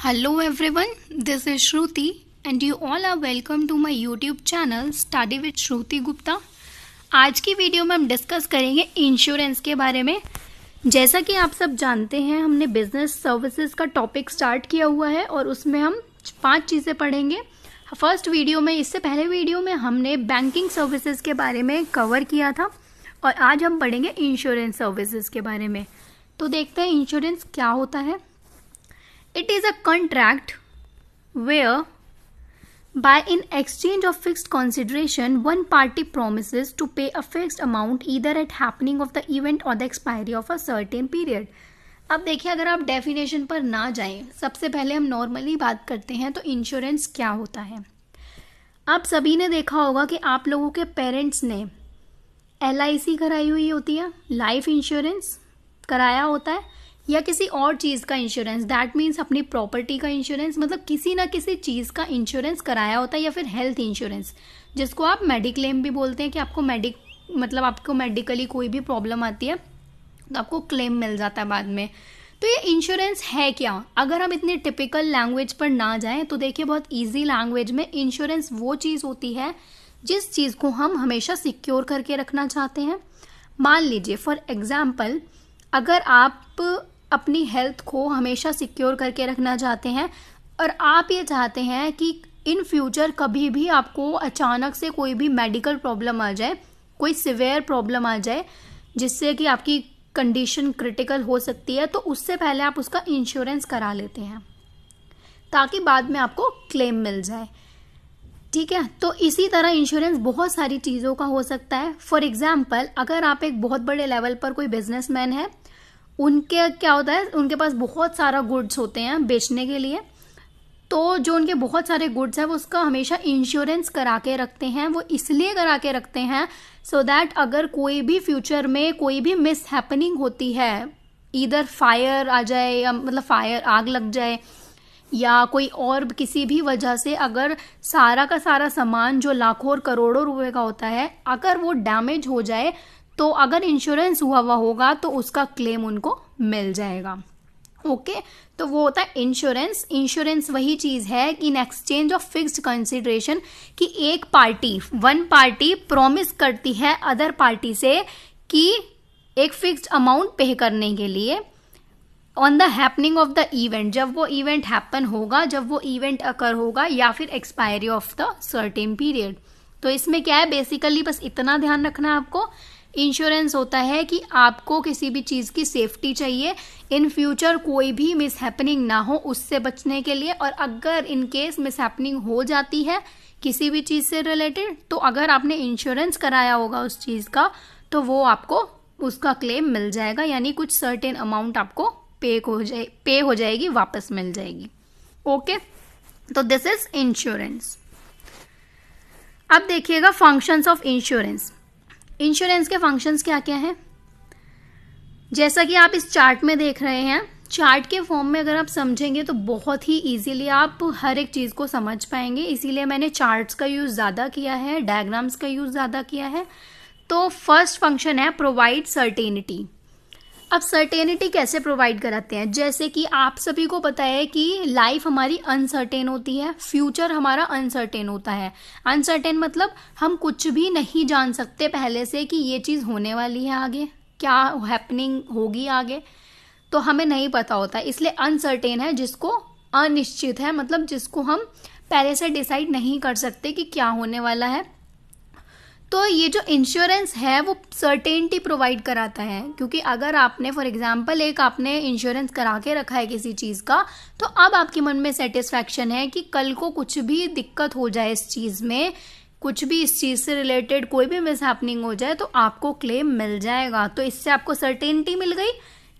Hello everyone, this is Shruti and you all are welcome to my YouTube channel Study with Shruti Gupta। आज की video में हम discuss करेंगे insurance के बारे में। जैसा कि आप सब जानते हैं, हमने बिजनेस सर्विसेज का टॉपिक स्टार्ट किया हुआ है और उसमें हम 5 चीज़ें पढ़ेंगे। फर्स्ट वीडियो में, इससे पहले वीडियो में हमने बैंकिंग सर्विसेज के बारे में कवर किया था और आज हम पढ़ेंगे इंश्योरेंस सर्विसेज के बारे में। तो देखते हैं इंश्योरेंस क्या होता है। It is a contract where by in exchange of fixed consideration one party promises to pay a fixed amount either at happening of the event or the expiry of a certain period। अब देखिए, अगर आप definition पर ना जाएं, सबसे पहले हम नॉर्मली बात करते हैं तो इंश्योरेंस क्या होता है। आप सभी ने देखा होगा कि आप लोगों के पेरेंट्स ने LIC कराई हुई होती है, लाइफ इंश्योरेंस कराया होता है, या किसी और चीज़ का इंश्योरेंस, दैट मीन्स अपनी प्रॉपर्टी का इंश्योरेंस, मतलब किसी ना किसी चीज़ का इंश्योरेंस कराया होता है, या फिर हेल्थ इंश्योरेंस जिसको आप मेडिक्लेम भी बोलते हैं कि आपको आपको मेडिकली कोई भी प्रॉब्लम आती है तो आपको क्लेम मिल जाता है बाद में। तो ये इंश्योरेंस है क्या? अगर हम इतनी टिपिकल लैंग्वेज पर ना जाएं तो देखिए, बहुत ईजी लैंग्वेज में इंश्योरेंस वो चीज़ होती है जिस चीज़ को हम हमेशा सिक्योर करके रखना चाहते हैं। मान लीजिए फॉर एग्जाम्पल, अगर आप अपनी हेल्थ को हमेशा सिक्योर करके रखना चाहते हैं और आप ये चाहते हैं कि इन फ्यूचर कभी भी आपको अचानक से कोई भी मेडिकल प्रॉब्लम आ जाए, कोई सिवियर प्रॉब्लम आ जाए जिससे कि आपकी कंडीशन क्रिटिकल हो सकती है, तो उससे पहले आप उसका इंश्योरेंस करा लेते हैं ताकि बाद में आपको क्लेम मिल जाए। ठीक है, तो इसी तरह इंश्योरेंस बहुत सारी चीज़ों का हो सकता है। फॉर एग्जाम्पल, अगर आप एक बहुत बड़े लेवल पर कोई बिजनेसमैन है, उनके क्या होता है, उनके पास बहुत सारा गुड्स होते हैं बेचने के लिए, तो जो उनके बहुत सारे गुड्स हैं वो उसका हमेशा इंश्योरेंस करा के रखते हैं। वो इसलिए करा के रखते हैं सो दैट अगर कोई भी फ्यूचर में कोई भी मिस हैपनिंग होती है, इधर फायर आ जाए या फायर आग लग जाए या कोई और किसी भी वजह से अगर सारा का सारा सामान जो लाखों और करोड़ों रुपए का होता है, अगर वो डैमेज हो जाए, तो अगर इंश्योरेंस हुआ होगा तो उसका क्लेम उनको मिल जाएगा। ओके, तो वो होता है इंश्योरेंस। इंश्योरेंस वही चीज है कि in exchange of fixed consideration, कि वन पार्टी प्रॉमिस करती है अदर पार्टी से कि एक फिक्स्ड अमाउंट पे करने के लिए on the happening of the event, जब वो इवेंट हैपन होगा, जब वो इवेंट अकर होगा, या फिर expiry of the certain period. तो इसमें क्या है, बेसिकली बस इतना ध्यान रखना है आपको, इंश्योरेंस होता है कि आपको किसी भी चीज़ की सेफ्टी चाहिए, इन फ्यूचर कोई भी मिस हैपनिंग ना हो उससे बचने के लिए। और अगर इन केस मिस हैपनिंग हो जाती है किसी भी चीज़ से रिलेटेड, तो अगर आपने इंश्योरेंस कराया होगा उस चीज़ का, तो वो आपको उसका क्लेम मिल जाएगा, यानी कुछ सर्टेन अमाउंट आपको पे हो जाएगी, वापस मिल जाएगी। ओके, तो दिस इज इंश्योरेंस। अब देखिएगा फंक्शंस ऑफ इंश्योरेंस। इंश्योरेंस के फंक्शंस क्या क्या हैं, जैसा कि आप इस चार्ट में देख रहे हैं। चार्ट के फॉर्म में अगर आप समझेंगे तो बहुत ही इजीली आप हर एक चीज़ को समझ पाएंगे, इसीलिए मैंने चार्ट्स का यूज़ ज़्यादा किया है, डायग्राम्स का यूज़ ज़्यादा किया है। तो फर्स्ट फंक्शन है प्रोवाइड सर्टेनिटी। अब सर्टेनिटी कैसे प्रोवाइड कराते हैं, जैसे कि आप सभी को पता है कि लाइफ हमारी अनसर्टेन होती है, फ्यूचर हमारा अनसर्टेन होता है। अनसर्टेन मतलब हम कुछ भी नहीं जान सकते पहले से कि ये चीज़ होने वाली है, आगे क्या हैपनिंग होगी आगे, तो हमें नहीं पता होता, इसलिए अनसर्टेन है, जिसको अनिश्चित है, मतलब जिसको हम पहले से डिसाइड नहीं कर सकते कि क्या होने वाला है। तो ये जो इंश्योरेंस है वो सर्टेनिटी प्रोवाइड कराता है, क्योंकि अगर आपने फॉर एग्जांपल आपने इंश्योरेंस करा के रखा है किसी चीज़ का, तो अब आपके मन में सेटिस्फैक्शन है कि कल को कुछ भी दिक्कत हो जाए इस चीज़ में, कुछ भी इस चीज़ से रिलेटेड कोई भी मिस हैपनिंग हो जाए, तो आपको क्लेम मिल जाएगा। तो इससे आपको सर्टेनिटी मिल गई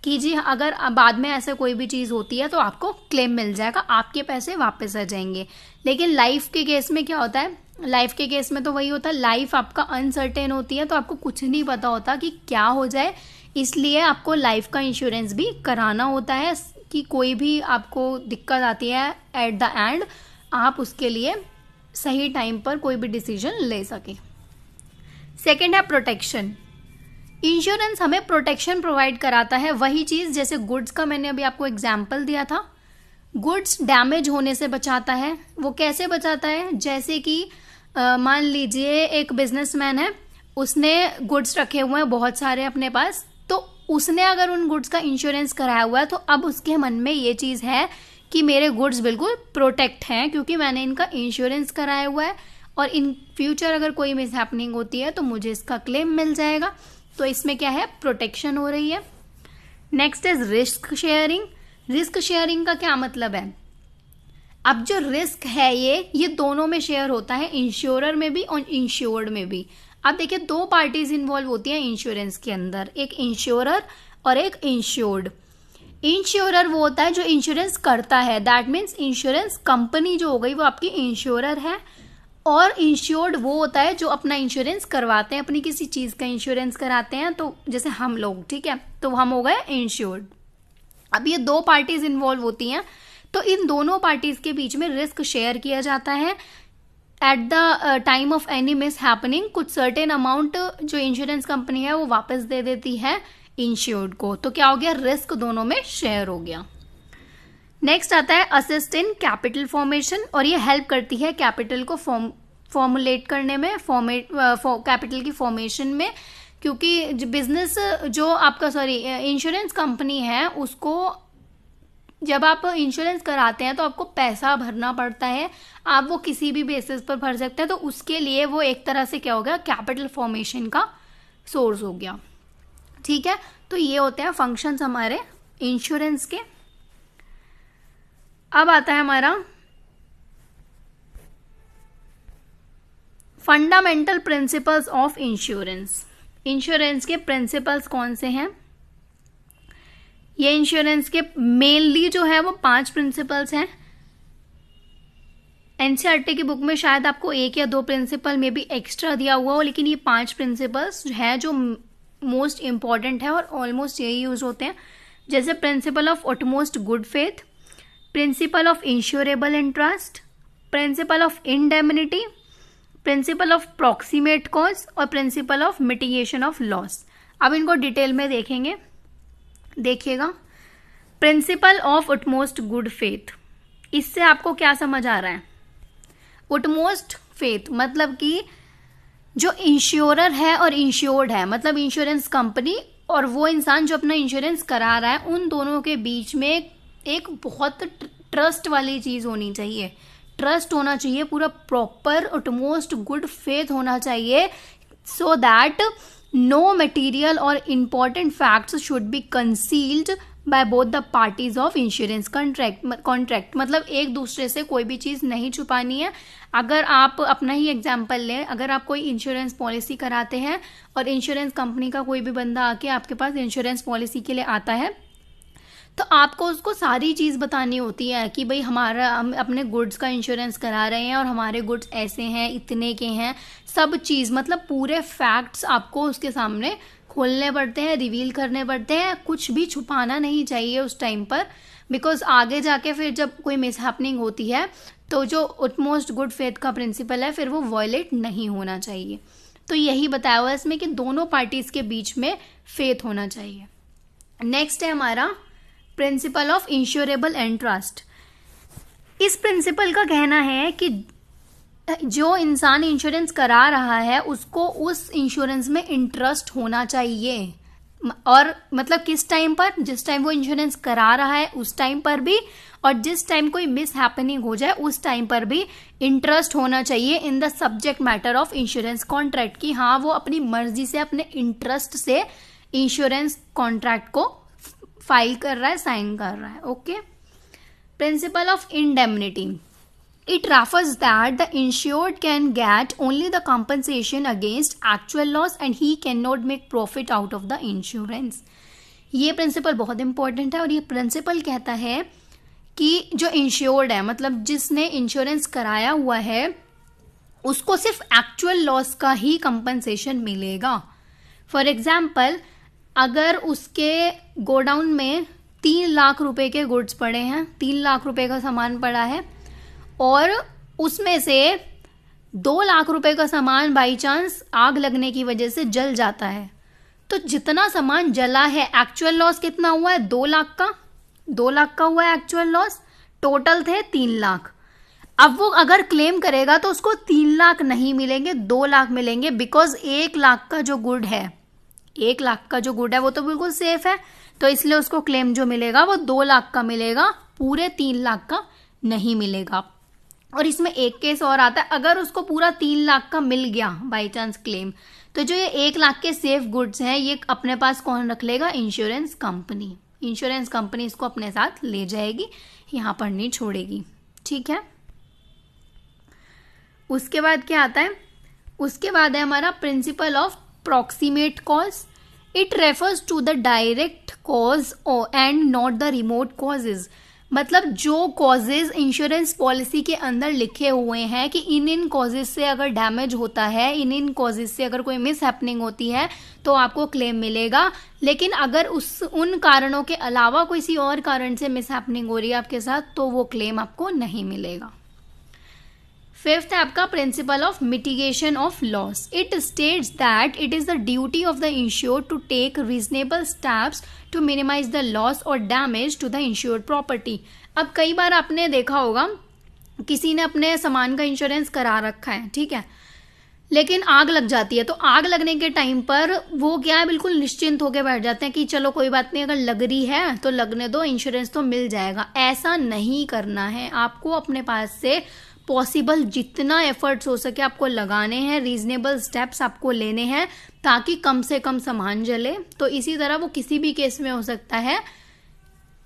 कि जी अगर बाद में ऐसे कोई भी चीज़ होती है तो आपको क्लेम मिल जाएगा, आपके पैसे वापस आ जाएंगे। लेकिन लाइफ के केस में क्या होता है, लाइफ के केस में तो वही होता है, लाइफ आपका अनसर्टेन होती है, तो आपको कुछ नहीं पता होता कि क्या हो जाए, इसलिए आपको लाइफ का इंश्योरेंस भी कराना होता है कि कोई भी आपको दिक्कत आती है एट द एंड, आप उसके लिए सही टाइम पर कोई भी डिसीजन ले सके। सेकेंड है प्रोटेक्शन। इंश्योरेंस हमें प्रोटेक्शन प्रोवाइड कराता है, वही चीज़ जैसे गुड्स का मैंने अभी आपको एग्जाम्पल दिया था, गुड्स डैमेज होने से बचाता है। वो कैसे बचाता है? जैसे कि मान लीजिए एक बिजनेसमैन है, उसने गुड्स रखे हुए हैं बहुत सारे अपने पास, तो उसने अगर उन गुड्स का इंश्योरेंस कराया हुआ है तो अब उसके मन में ये चीज़ है कि मेरे गुड्स बिल्कुल प्रोटेक्ट हैं क्योंकि मैंने इनका इंश्योरेंस कराया हुआ है और इन फ्यूचर अगर कोई मिसहैपनिंग होती है तो मुझे इसका क्लेम मिल जाएगा। तो इसमें क्या है? प्रोटेक्शन हो रही है। Next is risk sharing. Risk sharing का क्या मतलब है? अब जो रिस्क है ये दोनों में शेयर होता है, इंश्योरर में भी और इंश्योर्ड में भी। अब देखिए, दो पार्टीज इन्वॉल्व होती हैं इंश्योरेंस के अंदर, एक इंश्योरर और एक इंश्योर्ड। इंश्योरर वो होता है जो इंश्योरेंस करता है, दैट मीन्स इंश्योरेंस कंपनी जो हो गई वो आपकी इंश्योरर है, और इंश्योर्ड वो होता है जो अपना इंश्योरेंस करवाते हैं, अपनी किसी चीज का इंश्योरेंस कराते हैं। तो जैसे हम लोग, ठीक है, तो हम हो गए इंश्योर्ड। अब ये दो पार्टीज इन्वॉल्व होती हैं, तो इन दोनों पार्टीज के बीच में रिस्क शेयर किया जाता है। Eight the time of any miss happening कुछ सर्टेन अमाउंट जो इंश्योरेंस कंपनी है वो वापस दे देती है इंश्योर्ड को। तो क्या हो गया? रिस्क दोनों में शेयर हो गया। नेक्स्ट आता है असिस्ट इन कैपिटल फॉर्मेशन, और ये हेल्प करती है कैपिटल को फॉर्मुलेट करने में, कैपिटल की फॉर्मेशन में, क्योंकि बिजनेस जो आपका इंश्योरेंस कंपनी है उसको जब आप इंश्योरेंस कराते हैं तो आपको पैसा भरना पड़ता है। आप वो किसी भी बेसिस पर भर सकते हैं, तो उसके लिए वो एक तरह से क्या हो गया? कैपिटल फॉर्मेशन का सोर्स हो गया। ठीक है, तो ये होते हैं फंक्शंस हमारे इंश्योरेंस के। अब आता है हमारा fundamental principles of insurance. Insurance के प्रिंसिपल्स कौन से हैं? ये इंश्योरेंस के मेनली जो है वो 5 प्रिंसिपल्स हैं। एनसीईआरटी की बुक में शायद आपको 1 या 2 प्रिंसिपल में भी एक्स्ट्रा दिया हुआ हो, लेकिन ये 5 प्रिंसिपल्स है जो मोस्ट इंपॉर्टेंट है और ऑलमोस्ट यही यूज होते हैं। जैसे principle of utmost good faith, principle of insurable interest, principle of indemnity, principle of proximate cause और principle of mitigation of loss. अब इनको डिटेल में देखेंगे, देखिएगा। Principle of utmost good faith, इससे आपको क्या समझ आ रहा है? उटमोस्ट फेथ मतलब कि जो इंश्योरर है और इंश्योर्ड है, मतलब इंश्योरेंस कंपनी और वो इंसान जो अपना इंश्योरेंस करा रहा है, उन दोनों के बीच में एक बहुत ट्रस्ट वाली चीज होनी चाहिए। ट्रस्ट होना चाहिए, पूरा प्रॉपर उटमोस्ट गुड फेथ होना चाहिए, so that no material or important facts should be concealed by both the parties of insurance contract। मतलब एक दूसरे से कोई भी चीज नहीं छुपानी है। अगर आप अपना ही एग्जांपल लें, अगर आप कोई इंश्योरेंस पॉलिसी कराते हैं और इंश्योरेंस कंपनी का कोई भी बंदा आके आपके पास इंश्योरेंस पॉलिसी के लिए आता है, तो आपको उसको सारी चीज़ बतानी होती है कि भाई हम अपने गुड्स का इंश्योरेंस करा रहे हैं और हमारे गुड्स ऐसे हैं, इतने के हैं, सब चीज़, मतलब पूरे फैक्ट्स आपको उसके सामने खोलने पड़ते हैं, रिवील करने पड़ते हैं। कुछ भी छुपाना नहीं चाहिए उस टाइम पर, बिकॉज आगे जाके फिर जब कोई मिसहैपनिंग होती है तो जो उटमोस्ट गुड फेथ का प्रिंसिपल है फिर वो वॉयलेट नहीं होना चाहिए। तो यही बताया हुआ है इसमें कि दोनों पार्टीज के बीच में फेथ होना चाहिए। नेक्स्ट है हमारा प्रिंसिपल ऑफ इंश्योरेबल इंटरेस्ट। इस प्रिंसिपल का कहना है कि जो इंसान इंश्योरेंस करा रहा है उसको उस इंश्योरेंस में इंटरेस्ट होना चाहिए, और मतलब किस टाइम पर? जिस टाइम वो इंश्योरेंस करा रहा है उस टाइम पर भी, और जिस टाइम कोई मिस हैपनिंग हो जाए उस टाइम पर भी इंटरेस्ट होना चाहिए in the subject matter of insurance contract, कि हाँ वो अपनी मर्जी से, अपने इंटरेस्ट से इंश्योरेंस कॉन्ट्रैक्ट को फाइल कर रहा है, साइन कर रहा है। Okay. Principal of indemnity, it refers that the insured can get only the compensation against actual loss and he cannot make profit out of the insurance। ये principal बहुत important है, और ये प्रिंसिपल कहता है कि जो इंश्योर्ड है, मतलब जिसने इंश्योरेंस कराया हुआ है, उसको सिर्फ एक्चुअल लॉस का ही कंपनसेशन मिलेगा। फॉर एग्जाम्पल, अगर उसके गोडाउन में 3 लाख रुपए के गुड्स पड़े हैं, 3 लाख रुपए का सामान पड़ा है, और उसमें से 2 लाख रुपए का सामान बाई चांस आग लगने की वजह से जल जाता है, तो जितना सामान जला है एक्चुअल लॉस कितना हुआ है? 2 लाख का, 2 लाख का हुआ है एक्चुअल लॉस। टोटल थे 3 लाख। अब वो अगर क्लेम करेगा तो उसको 3 लाख नहीं मिलेंगे, 2 लाख मिलेंगे, बिकॉज 1 लाख का जो गुड है, 1 लाख का जो गुड है वो तो बिल्कुल सेफ है, तो इसलिए उसको क्लेम जो मिलेगा वो 2 लाख का मिलेगा, पूरे 3 लाख का नहीं मिलेगा। और इसमें एक केस और आता है, अगर उसको पूरा 3 लाख का मिल गया बाई चांस क्लेम, तो जो ये 1 लाख के सेफ गुड्स हैं ये अपने पास कौन रख लेगा? Insurance company. इंश्योरेंस कंपनी इसको अपने साथ ले जाएगी, यहाँ पर नहीं छोड़ेगी। ठीक है, उसके बाद क्या आता है? उसके बाद है हमारा principle of proximate cause. It refers to the direct cause and not the remote causes. मतलब जो कॉजेज इंश्योरेंस पॉलिसी के अंदर लिखे हुए हैं कि इन कॉजेज से अगर डैमेज होता है, इन कॉजेज से अगर कोई मिस हैपनिंग होती है तो आपको क्लेम मिलेगा, लेकिन अगर उन कारणों के अलावा किसी और कारण से मिस हैपनिंग हो रही है आपके साथ तो वो क्लेम आपको नहीं मिलेगा। फिफ्थ है आपका principle of mitigation of loss. It states that it is the duty of the insured to take reasonable steps to minimize the loss और damage to the insured property. अब कई बार आपने देखा होगा किसी ने अपने सामान का इंश्योरेंस करा रखा है, ठीक है, लेकिन आग लग जाती है, तो आग लगने के टाइम पर वो क्या है, बिल्कुल निश्चिंत होकर बैठ जाते हैं कि चलो कोई बात नहीं, अगर लग रही है तो लगने दो, इंश्योरेंस तो मिल जाएगा। ऐसा नहीं करना है, आपको अपने पास से पॉसिबल जितना एफर्ट्स हो सके आपको लगाने हैं, रीजनेबल स्टेप्स आपको लेने हैं ताकि कम से कम सामान जले। तो इसी तरह वो किसी भी केस में हो सकता है,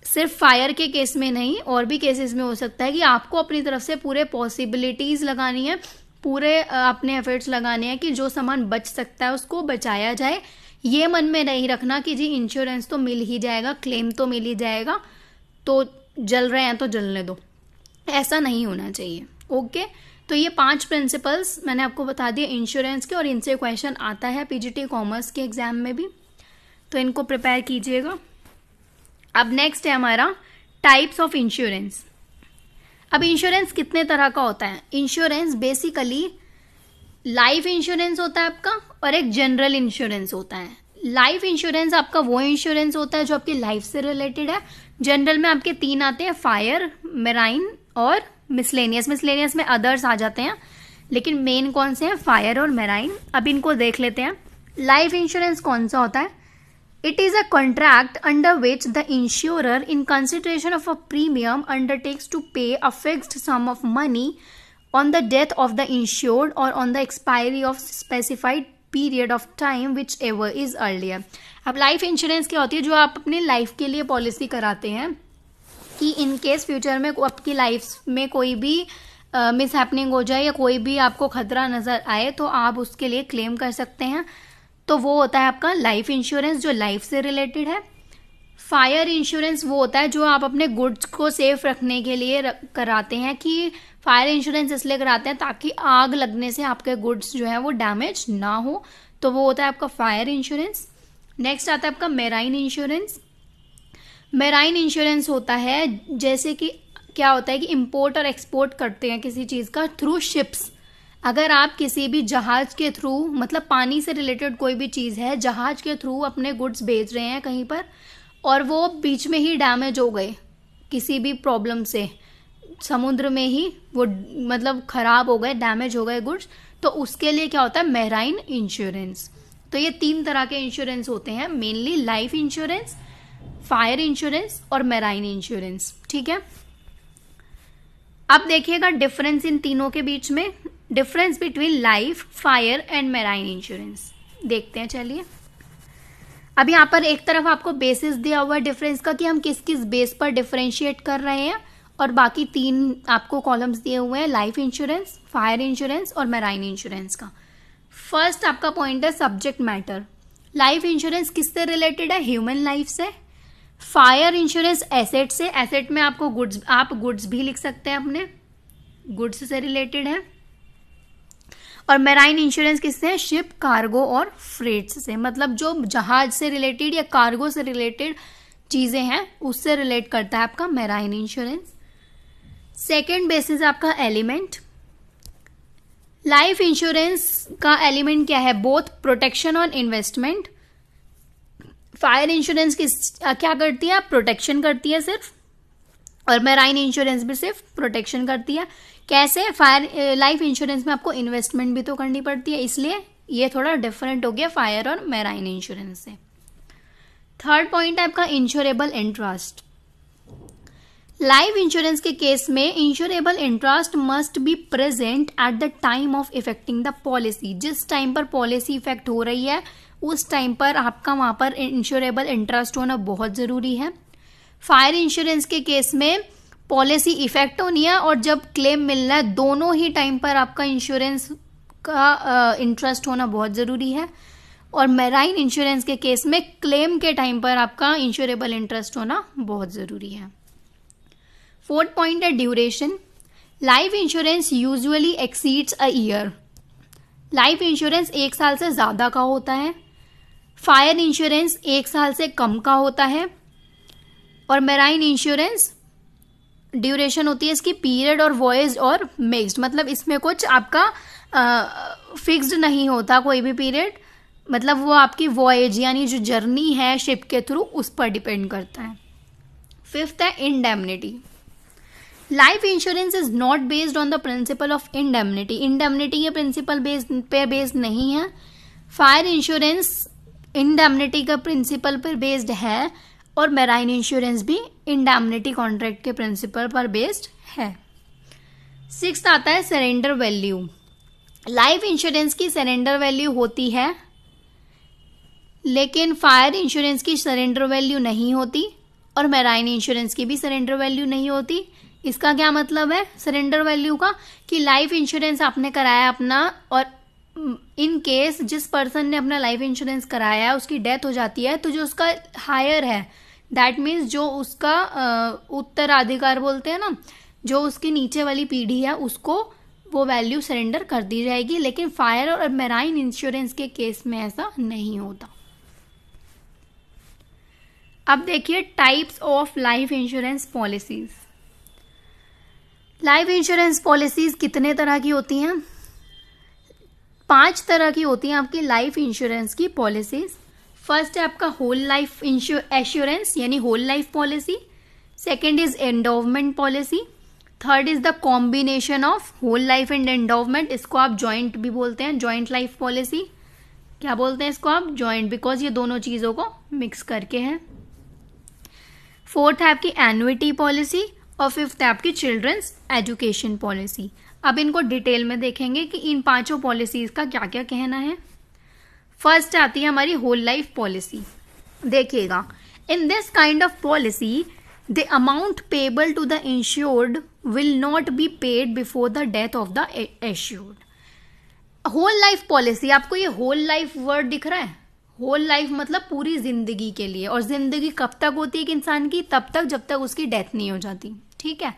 सिर्फ फायर के केस में नहीं, और भी केसेस में हो सकता है कि आपको अपनी तरफ से पूरे पॉसिबिलिटीज लगानी है, पूरे अपने एफर्ट्स लगाने हैं कि जो सामान बच सकता है उसको बचाया जाए। ये मन में नहीं रखना कि जी इंश्योरेंस तो मिल ही जाएगा, क्लेम तो मिल ही जाएगा, तो जल रहे हैं तो जलने दो, ऐसा नहीं होना चाहिए। ओके, तो ये 5 प्रिंसिपल्स मैंने आपको बता दिए इंश्योरेंस के, और इनसे क्वेश्चन आता है पीजीटी कॉमर्स के एग्जाम में भी, तो इनको प्रिपेयर कीजिएगा। अब नेक्स्ट है हमारा टाइप्स ऑफ इंश्योरेंस। अब इंश्योरेंस कितने तरह का होता है? इंश्योरेंस बेसिकली लाइफ इंश्योरेंस होता है आपका, और एक जनरल इंश्योरेंस होता है। लाइफ इंश्योरेंस आपका वो इंश्योरेंस होता है जो आपकी लाइफ से रिलेटेड है। जनरल में आपके 3 आते हैं, फायर, मेराइन और मिसलेनियस। मिसलेनियस में अदर्स आ जाते हैं, लेकिन मेन कौन से हैं? फायर और मेराइन। अब इनको देख लेते हैं। लाइफ इंश्योरेंस कौन सा होता है? It is a contract under which the insurer in consideration of a premium undertakes to pay a fixed sum of money on the death of the insured और on the expiry of specified period of time whichever is earlier. अब life insurance क्या होती है? जो आप अपनी life के लिए पॉलिसी कराते हैं कि इन केस फ्यूचर में आपकी लाइफ में कोई भी मिस हैपनिंग हो जाए या कोई भी आपको खतरा नजर आए तो आप उसके लिए क्लेम कर सकते हैं, तो वो होता है आपका लाइफ इंश्योरेंस जो लाइफ से रिलेटेड है। फायर इंश्योरेंस वो होता है जो आप अपने गुड्स को सेफ रखने के लिए कराते हैं, कि फायर इंश्योरेंस इसलिए कराते हैं ताकि आग लगने से आपके गुड्स जो है वो डैमेज ना हो, तो वो होता है आपका फायर इंश्योरेंस। नेक्स्ट आता है आपका मेराइन इंश्योरेंस। मेराइन इंश्योरेंस होता है जैसे कि क्या होता है कि इंपोर्ट और एक्सपोर्ट करते हैं किसी चीज़ का थ्रू शिप्स। अगर आप किसी भी जहाज के थ्रू, मतलब पानी से रिलेटेड कोई भी चीज़ है, जहाज के थ्रू अपने गुड्स भेज रहे हैं कहीं पर और वो बीच में ही डैमेज हो गए किसी भी प्रॉब्लम से, समुद्र में ही वो मतलब खराब हो गए, डैमेज हो गए गुड्स, तो उसके लिए क्या होता है? Marine insurance. तो ये 3 तरह के इंश्योरेंस होते हैं, mainly life insurance, fire insurance और मेराइन इंश्योरेंस। ठीक है, अब देखिएगा डिफरेंस इन तीनों के बीच में, difference between life, fire and marine insurance देखते हैं। चलिए, अब यहाँ पर एक तरफ आपको बेसिस दिया हुआ है डिफरेंस का कि हम किस किस बेस पर डिफरेंशिएट कर रहे हैं, और बाकी 3 आपको कॉलम्स दिए हुए हैं, लाइफ इंश्योरेंस, फायर इंश्योरेंस और मेराइन इंश्योरेंस का। फर्स्ट आपका पॉइंट है सब्जेक्ट मैटर। लाइफ इंश्योरेंस किससे रिलेटेड है? ह्यूमन लाइफ से। फायर इंश्योरेंस एसेट से, एसेट में आपको गुड्स, आप गुड्स भी लिख सकते हैं, अपने गुड्स से रिलेटेड है। और मेराइन इंश्योरेंस किससे है? शिप, कार्गो और फ्रेट्स से, मतलब जो जहाज से रिलेटेड या कार्गो से रिलेटेड चीजें हैं उससे रिलेट करता है आपका मेराइन इंश्योरेंस। सेकेंड बेसिस आपका एलिमेंट। लाइफ इंश्योरेंस का एलिमेंट क्या है? बोथ प्रोटेक्शन और इन्वेस्टमेंट। फायर इंश्योरेंस क्या करती है? प्रोटेक्शन करती है सिर्फ, और मैराइन इंश्योरेंस भी सिर्फ प्रोटेक्शन करती है। कैसे? फायर लाइफ इंश्योरेंस में आपको इन्वेस्टमेंट भी तो करनी पड़ती है, इसलिए ये थोड़ा डिफरेंट हो गया फायर और मैराइन इंश्योरेंस से। थर्ड पॉइंट है आपका इंश्योरेबल इंटरेस्ट। लाइफ इंश्योरेंस के केस में insurable interest must be present at the time of effecting the policy. जिस टाइम पर पॉलिसी इफेक्ट हो रही है उस टाइम पर आपका वहां पर इंश्योरेबल इंटरेस्ट होना बहुत जरूरी है। फायर इंश्योरेंस के केस में पॉलिसी इफेक्ट होनी है और जब क्लेम मिलना है, दोनों ही टाइम पर आपका इंश्योरेंस का इंटरेस्ट होना बहुत जरूरी है। और मैराइन इंश्योरेंस के केस में क्लेम के टाइम पर आपका इंश्योरेबल इंटरेस्ट होना बहुत जरूरी है। फोर्थ पॉइंट है duration. Life insurance usually exceeds a year. Life insurance 1 साल से ज्यादा का होता है। फायर इंश्योरेंस 1 साल से कम का होता है। और मैराइन इंश्योरेंस ड्यूरेशन होती है इसकी पीरियड और वॉयज और मिक्स्ड, मतलब इसमें कुछ आपका फिक्स्ड नहीं होता कोई भी पीरियड, मतलब वो आपकी वॉयज यानी जो जर्नी है शिप के थ्रू उस पर डिपेंड करता है। फिफ्थ है indemnity. Life insurance is not based on the principal of indemnity. Indemnity के प्रिंसिपल पे बेस्ड नहीं है। फायर इंश्योरेंस इंडेमनिटी का प्रिंसिपल पर बेस्ड है और मैराइन इंश्योरेंस भी इंडेमनिटी कॉन्ट्रैक्ट के प्रिंसिपल पर बेस्ड है। सिक्स्थ आता है सरेंडर वैल्यू। लाइफ इंश्योरेंस की सरेंडर वैल्यू होती है लेकिन फायर इंश्योरेंस की सरेंडर वैल्यू नहीं होती और मैराइन इंश्योरेंस की भी सरेंडर वैल्यू नहीं होती। इसका क्या मतलब है सरेंडर वैल्यू का? कि लाइफ इंश्योरेंस आपने कराया अपना और इन केस जिस पर्सन ने अपना लाइफ इंश्योरेंस कराया है उसकी डेथ हो जाती है तो जो उसका हायर है, दैट मीन्स जो उसका उत्तराधिकार बोलते हैं ना, जो उसकी नीचे वाली पीढ़ी है उसको वो वैल्यू सरेंडर कर दी जाएगी। लेकिन फायर और मैराइन इंश्योरेंस के केस में ऐसा नहीं होता। अब देखिए types of life insurance policies. Life insurance policies कितने तरह की होती हैं? 5 तरह की होती हैं आपकी लाइफ इंश्योरेंस की पॉलिसीज। फर्स्ट है आपका होल लाइफ एश्योरेंस यानी whole life policy. Second is endowment policy. Third is the combination of whole life and endowment, इसको आप जॉइंट भी बोलते हैं, जॉइंट लाइफ पॉलिसी। क्या बोलते हैं इसको आप? जॉइंट, बिकॉज ये दोनों चीजों को मिक्स करके है। फोर्थ है आपकी एन्युइटी पॉलिसी और फिफ्थ है आपकी चिल्ड्रंस एजुकेशन पॉलिसी। अब इनको डिटेल में देखेंगे कि इन 5 पॉलिसीज का क्या क्या कहना है। फर्स्ट आती है हमारी होल लाइफ पॉलिसी। देखिएगा, in this kind of policy the amount payable to the insured will not be paid before the death of the assured. Whole life policy, आपको ये होल लाइफ वर्ड दिख रहा है? Whole life मतलब पूरी जिंदगी के लिए, और जिंदगी कब तक होती है एक इंसान की? तब तक जब तक उसकी डेथ नहीं हो जाती। ठीक है,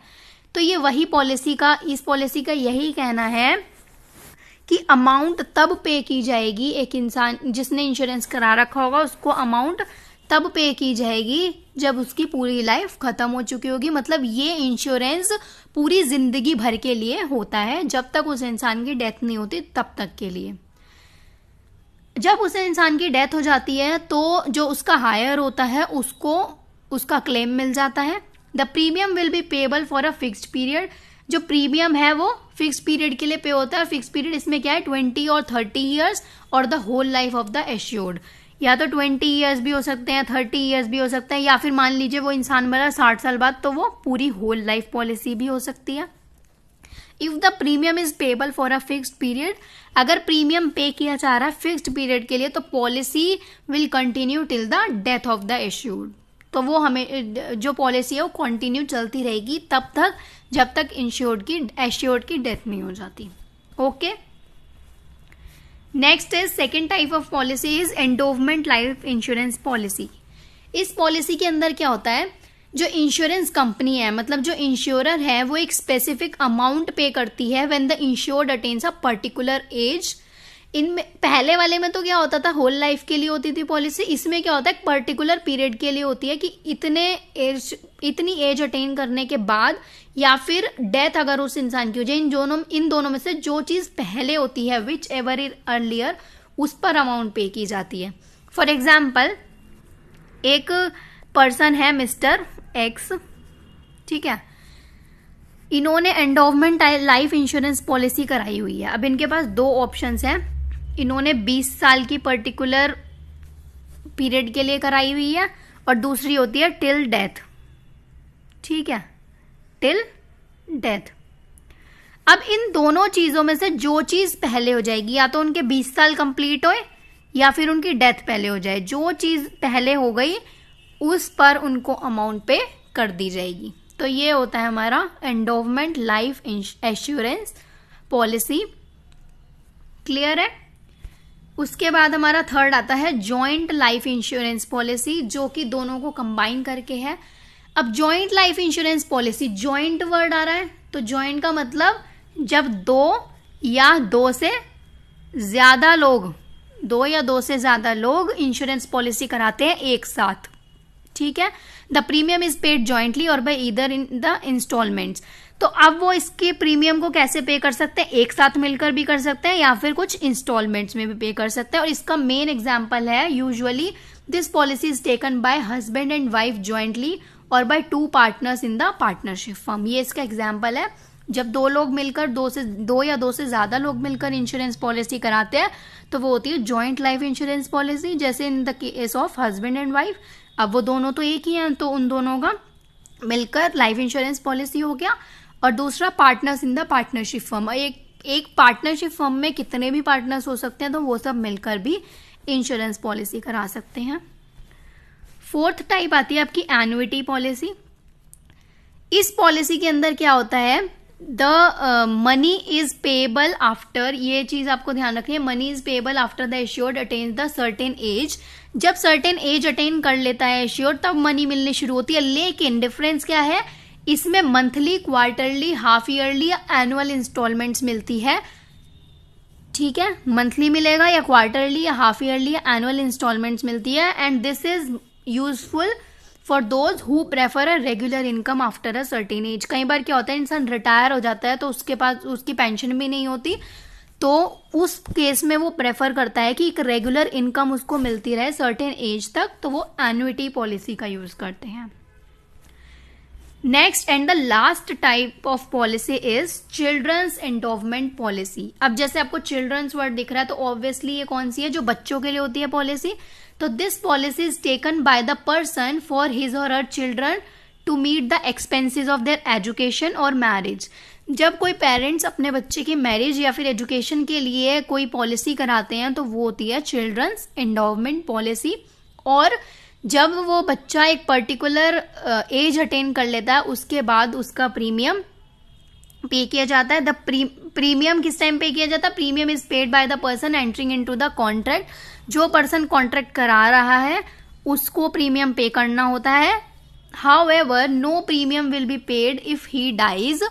तो ये वही पॉलिसी का, इस पॉलिसी का यही कहना है कि अमाउंट तब पे की जाएगी, एक इंसान जिसने इंश्योरेंस करा रखा होगा उसको अमाउंट तब पे की जाएगी जब उसकी पूरी लाइफ खत्म हो चुकी होगी। मतलब ये इंश्योरेंस पूरी जिंदगी भर के लिए होता है, जब तक उस इंसान की डेथ नहीं होती तब तक के लिए। जब उस इंसान की डेथ हो जाती है तो जो उसका हायर होता है उसको उसका क्लेम मिल जाता है। The premium will be payable for a fixed period. जो प्रीमियम है वो फिक्स्ड पीरियड के लिए पे होता है। फिक्स्ड पीरियड इसमें क्या है? 20 और 30 ईयर्स और the whole life of the assured. या तो 20 ईयर्स भी हो सकते हैं, 30 ईयर्स भी हो सकते हैं, या फिर मान लीजिए वो इंसान मरा 60 साल बाद तो वो पूरी होल लाइफ पॉलिसी भी हो सकती है। If the premium is payable for a fixed period, अगर प्रीमियम पे किया जा रहा है फिक्स्ड पीरियड के लिए तो policy will continue till the death of the assured. तो वो हमें जो पॉलिसी है वो कंटिन्यू चलती रहेगी तब तक जब तक एश्योर्ड की डेथ नहीं हो जाती। Okay, next is second type of policy is endowment life insurance policy. इस पॉलिसी के अंदर क्या होता है? जो इंश्योरेंस कंपनी है, मतलब जो इंश्योरर है, वो एक स्पेसिफिक अमाउंट पे करती है when the insured attains a particular age. इनमें पहले वाले में तो क्या होता था, होल लाइफ के लिए होती थी पॉलिसी। इसमें क्या होता है, एक पर्टिकुलर पीरियड के लिए होती है कि इतनी एज अटेन करने के बाद या फिर डेथ अगर उस इंसान की हो जाए, इन दोनों में से जो चीज पहले होती है, विच एवर इज अर्लियर, उस पर अमाउंट पे की जाती है। फॉर एग्जाम्पल, एक पर्सन है मिस्टर एक्स, ठीक है। इन्होंने एंडोवमेंट लाइफ इंश्योरेंस पॉलिसी कराई हुई है। अब इनके पास दो ऑप्शंस हैं। इन्होंने 20 साल की पर्टिकुलर पीरियड के लिए कराई हुई है और दूसरी होती है टिल डेथ, ठीक है, टिल डेथ। अब इन दोनों चीजों में से जो चीज पहले हो जाएगी, या तो उनके 20 साल कंप्लीट होए या फिर उनकी डेथ पहले हो जाए, जो चीज पहले हो गई उस पर उनको अमाउंट पे कर दी जाएगी। तो ये होता है हमारा endowment life assurance policy. Clear है। उसके बाद हमारा थर्ड आता है जॉइंट लाइफ इंश्योरेंस पॉलिसी, जो कि दोनों को कंबाइन करके है। अब joint life insurance policy, joint word आ रहा है, तो जॉइंट का मतलब जब दो या दो से ज्यादा लोग इंश्योरेंस पॉलिसी कराते हैं एक साथ, ठीक है। The premium is paid jointly और by either in the installments. तो अब वो इसके प्रीमियम को कैसे पे कर सकते हैं, एक साथ मिलकर भी कर सकते हैं या फिर कुछ इंस्टॉलमेंट्स में भी पे कर सकते हैं। और इसका मेन एग्जांपल है usually this policy is taken by husband and wife jointly और by 2 partners in the partnership firm. ये इसका एग्जाम्पल है। जब दो लोग मिलकर दो या दो से ज्यादा लोग मिलकर इंश्योरेंस पॉलिसी कराते हैं तो वो होती है जॉइंट लाइफ इंश्योरेंस पॉलिसी, जैसे in the case of husband and wife. अब वो दोनों तो एक ही हैं, तो उन दोनों का मिलकर लाइफ इंश्योरेंस पॉलिसी हो गया। और दूसरा partners in the partnership firm, एक पार्टनरशिप फर्म में कितने भी पार्टनर्स हो सकते हैं, तो वो सब मिलकर भी इंश्योरेंस पॉलिसी करा सकते हैं। फोर्थ टाइप आती है आपकी एन्युइटी पॉलिसी। इस पॉलिसी के अंदर क्या होता है, the money is payable after, ये चीज आपको ध्यान रखनी है, money is payable after the assured attains the certain age. जब सर्टेन एज अटेन कर लेता है एश्योर्ड तब मनी मिलनी शुरू होती है। लेकिन डिफरेंस क्या है, इसमें मंथली, क्वार्टरली, हाफ ईयरली या एनुअल इंस्टॉलमेंट्स मिलती है, ठीक है। मंथली मिलेगा या क्वार्टरली या हाफ ईयरली या एनुअल इंस्टॉलमेंट्स मिलती है। And this is useful for those who prefer a regular income after a certain age. कई बार क्या होता है, इंसान रिटायर हो जाता है तो उसके पास उसकी पेंशन भी नहीं होती, तो उस केस में वो प्रेफर करता है कि एक रेगुलर इनकम उसको मिलती रहे सर्टेन एज तक, तो वो एन्युइटी पॉलिसी का यूज करते हैं। Next and the last type of policy is children's endowment policy. अब जैसे आपको चिल्ड्रंस वर्ड दिख रहा है तो ऑब्वियसली ये कौन सी है, जो बच्चों के लिए होती है पॉलिसी। तो this policy is taken by the person for his और her children to meet the expenses of their education और मैरिज। जब कोई पेरेंट्स अपने बच्चे की मैरिज या फिर एजुकेशन के लिए कोई पॉलिसी कराते हैं तो वो होती है चिल्ड्रंस एंडोवमेंट पॉलिसी। और जब वो बच्चा एक पर्टिकुलर एज अटेन कर लेता है उसके बाद उसका प्रीमियम पे किया जाता है। द प्रीमियम किस टाइम पे किया जाता है, premium is paid by the person entering into the contract. जो पर्सन कॉन्ट्रैक्ट करा रहा है उसको प्रीमियम पे करना होता है। However no premium will be paid if he dies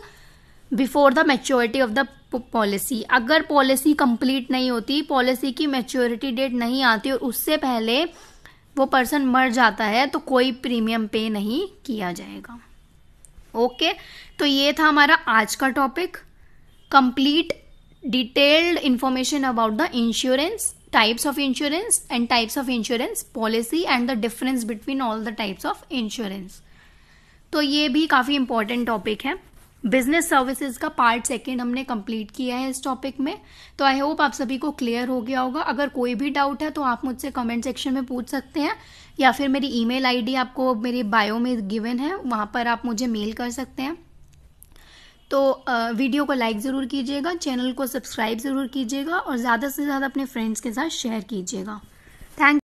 before the maturity of the policy. अगर पॉलिसी कंप्लीट नहीं होती, पॉलिसी की मैच्योरिटी डेट नहीं आती और उससे पहले वो पर्सन मर जाता है तो कोई प्रीमियम पे नहीं किया जाएगा। ओके, तो ये था हमारा आज का topic, complete detailed information about the insurance, types of insurance and types of insurance policy and the difference between all the types of insurance. तो ये भी काफी इंपॉर्टेंट टॉपिक है। बिजनेस सर्विसेज का पार्ट 2 हमने कंप्लीट किया है इस टॉपिक में। तो आई होप आप सभी को क्लियर हो गया होगा। अगर कोई भी डाउट है तो आप मुझसे कमेंट सेक्शन में पूछ सकते हैं या फिर मेरी ईमेल आईडी आपको मेरी बायो में गिवन है, वहां पर आप मुझे मेल कर सकते हैं। तो वीडियो को लाइक ज़रूर कीजिएगा, चैनल को सब्सक्राइब ज़रूर कीजिएगा और ज़्यादा से ज़्यादा अपने फ्रेंड्स के साथ शेयर कीजिएगा। थैंक